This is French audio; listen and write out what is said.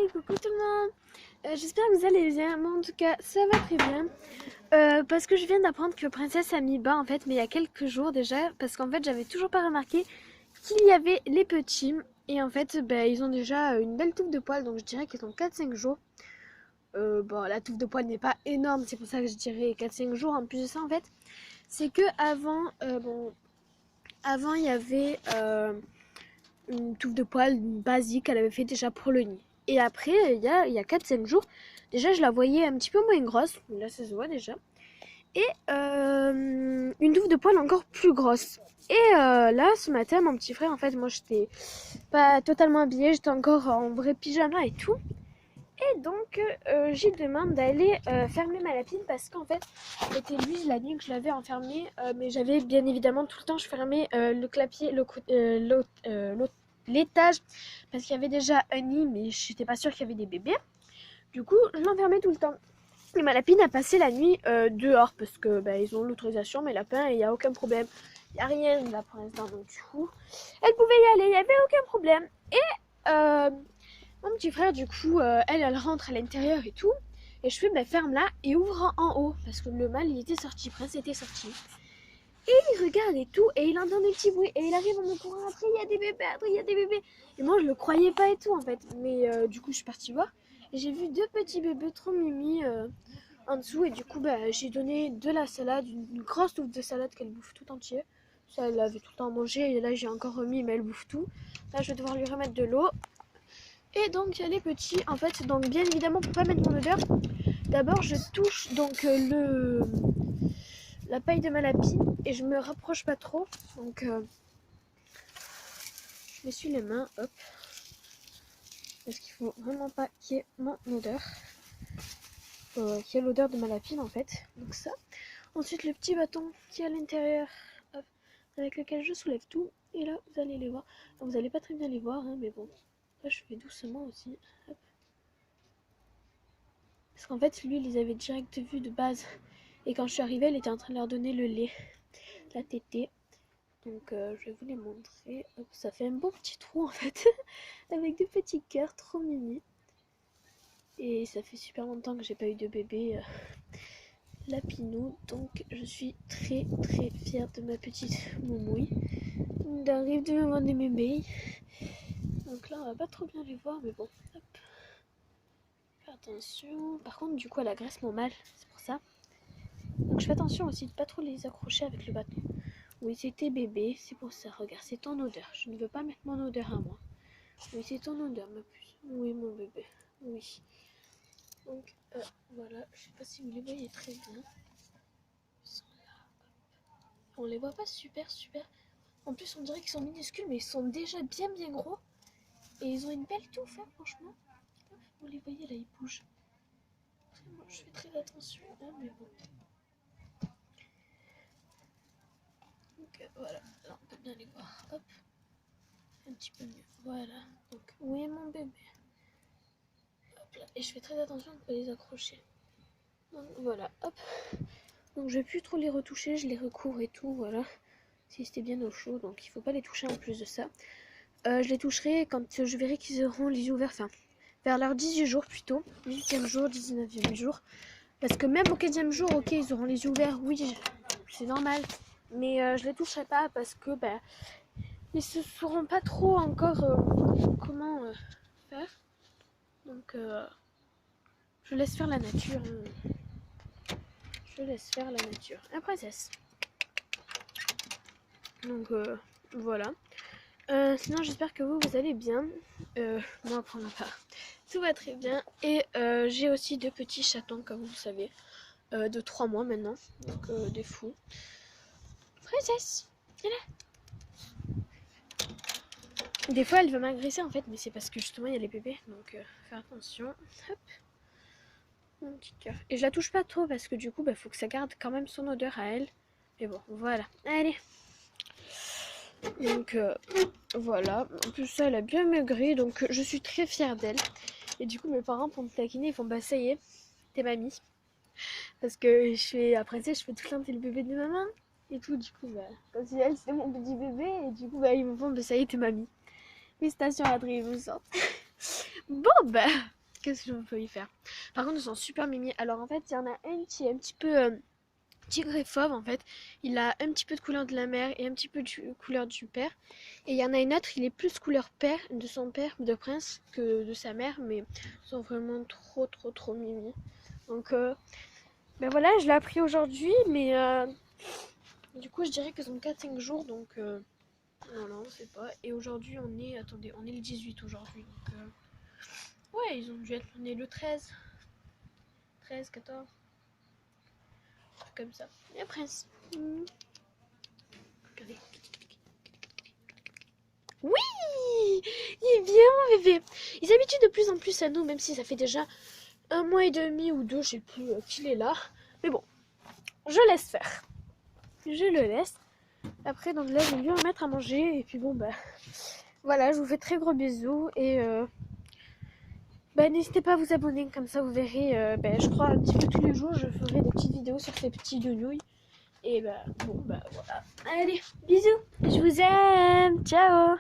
Hey, coucou tout le monde. J'espère que vous allez bien. Moi en tout cas ça va très bien. Parce que je viens d'apprendre que Princesse a mis bas en fait, mais il y a quelques jours déjà. Parce qu'en fait j'avais toujours pas remarqué qu'il y avait les petits. Et en fait ils ont déjà une belle touffe de poils, donc je dirais qu'ils ont 4-5 jours. Bon, la touffe de poils n'est pas énorme, c'est pour ça que je dirais 4-5 jours. En plus de ça en fait, c'est que avant il y avait une touffe de poils basique qu'elle avait fait déjà pour le nid. Et après, il y a 4-5 jours, déjà je la voyais un petit peu moins grosse, là ça se voit déjà. Et une touffe de poils encore plus grosse. Et là, ce matin, mon petit frère, en fait, moi j'étais pas totalement habillée, j'étais encore en vrai pyjama et tout. Et donc, j'ai demandé d'aller fermer ma lapine parce qu'en fait, c'était lui la nuit que je l'avais enfermée. Mais j'avais bien évidemment tout le temps, je fermais le clapier, l'étage parce qu'il y avait déjà un nid, mais j'étais pas sûre qu'il y avait des bébés. Du coup, je l'enfermais tout le temps. Et ma lapine a passé la nuit dehors parce que ils ont l'autorisation, mes lapins, et il n'y a aucun problème. Il n'y a rien là pour l'instant, donc du coup, elle pouvait y aller, il n'y avait aucun problème. Et mon petit frère, du coup, elle rentre à l'intérieur et tout. Et je fais, ferme-la et ouvre en haut. Parce que le mâle, il était sorti, Prince était sorti. Et il regarde et tout, et il entend des petits bruits. Et il arrive en me courant, après il y a des bébés, après il y a des bébés. Et moi, je le croyais pas et tout, en fait. Mais du coup, je suis partie voir. Et j'ai vu 2 petits bébés trop mimi en dessous. Et du coup, j'ai donné de la salade, une grosse touffe de salade qu'elle bouffe tout entier. Ça, elle avait tout le temps mangé. Et là, j'ai encore remis, mais elle bouffe tout. Là, je vais devoir lui remettre de l'eau. Et donc il y a les petits, en fait, donc bien évidemment pour pas mettre mon odeur, d'abord je touche donc la paille de ma lapine et je me rapproche pas trop, donc je m'essuie les mains, hop, parce qu'il faut vraiment pas qu'il y ait mon odeur, qu'il y ait l'odeur de ma lapine en fait, donc ça. Ensuite le petit bâton qui est à l'intérieur, hop, avec lequel je soulève tout, et là vous allez les voir, vous allez pas très bien les voir, hein, mais bon, là je fais doucement aussi, hop. Parce qu'en fait, lui, il les avait direct vus de base. Et quand je suis arrivée, elle était en train de leur donner le lait, la tétée. Donc, je vais vous les montrer. Hop, ça fait un beau petit trou, en fait, avec des petits cœurs trop mimi. Et ça fait super longtemps que j'ai pas eu de bébé lapinou. Donc, je suis très, très fière de ma petite moumouille. D'arriver de me voir des bébés. Donc là, on va pas trop bien les voir, mais bon, hop. Faire attention. Par contre, du coup, elle agresse mon mâle, c'est pour ça. Donc je fais attention aussi de pas trop les accrocher avec le bâton. Oui, c'était bébé, c'est pour ça. Regarde, c'est ton odeur. Je ne veux pas mettre mon odeur à moi. Oui, c'est ton odeur, ma puce. Oui, mon bébé. Oui. Donc voilà, je sais pas si vous les voyez très bien. Ils sont là. On les voit pas super. En plus, on dirait qu'ils sont minuscules, mais ils sont déjà bien gros. Et ils ont une belle touffe, hein, franchement. Vous les voyez là, ils bougent. Vraiment, je fais très attention, hein, mais bon. Donc voilà, là on peut bien les voir. Hop. Un petit peu mieux. Voilà. Donc, où est mon bébé? Hop là. Et je fais très attention de ne pas les accrocher. Donc, voilà. Hop. Donc, je vais plus trop les retoucher. Je les recouvre et tout. Voilà. Si c'était bien au chaud. Donc, il faut pas les toucher en plus de ça. Je les toucherai quand je verrai qu'ils auront les yeux ouverts. Enfin, vers leurs 18 jours plutôt. 18e jour, 19e jour. Parce que même au 15e jour, ok, ils auront les yeux ouverts. Oui, c'est normal. Mais je les toucherai pas parce que ils se sauront pas trop encore comment faire. Donc je laisse faire la nature. Je laisse faire la nature. La princesse. Donc voilà. Sinon j'espère que vous allez bien. Moi pour ma part, tout va très bien. Et j'ai aussi 2 petits chatons comme vous savez. De 3 mois maintenant. Donc des fous. Princesse, viens là. Des fois elle veut m'agresser en fait, mais c'est parce que justement il y a les bébés, donc faire attention. Hop, mon petit cœur. Et je la touche pas trop parce que du coup faut que ça garde quand même son odeur à elle. Mais bon, voilà. Allez. Donc voilà. En plus ça elle a bien maigri, donc je suis très fière d'elle. Et du coup mes parents pour me taquiner ils font ça y est, t'es mamie. Parce que je fais après ça je fais tout le temps t'es le bébé de maman. Et tout du coup comme si elle c'était mon petit bébé. Et du coup ils me font ça y est t'es mamie. Félicitations Adrien, vous sortez. Bon Qu'est-ce que je peux y faire? Par contre, ils sont super mimi. Alors en fait, il y en a un qui est un petit peu tigre et fauve en fait. Il a un petit peu de couleur de la mère et un petit peu de couleur du père. Et il y en a une autre, il est plus couleur père de son père, de prince, que de sa mère. Mais ils sont vraiment trop mimi. Donc ben voilà, je l'ai appris aujourd'hui. Mais du coup, je dirais que sont 4-5 jours. Donc voilà, on sait pas. Et aujourd'hui, on est... Attendez, on est le 18 aujourd'hui. Donc ouais, ils ont dû être nés le 13. 13, 14. Comme ça. Et un prince. Regardez. Oui, il est bien mon bébé. Il s'habitue de plus en plus à nous, même si ça fait déjà 1 mois et demi ou 2, je sais plus qu'il est là. Mais bon, je laisse faire. Je le laisse. Après, donc là, je vais lui remettre à manger. Et puis bon, bah voilà, je vous fais très gros bisous. Et bah, n'hésitez pas à vous abonner, comme ça vous verrez, je crois un petit peu tous les jours, je ferai des petites vidéos sur ces petits nouilles. Et bah bon, bah voilà. Allez, bisous, je vous aime, ciao.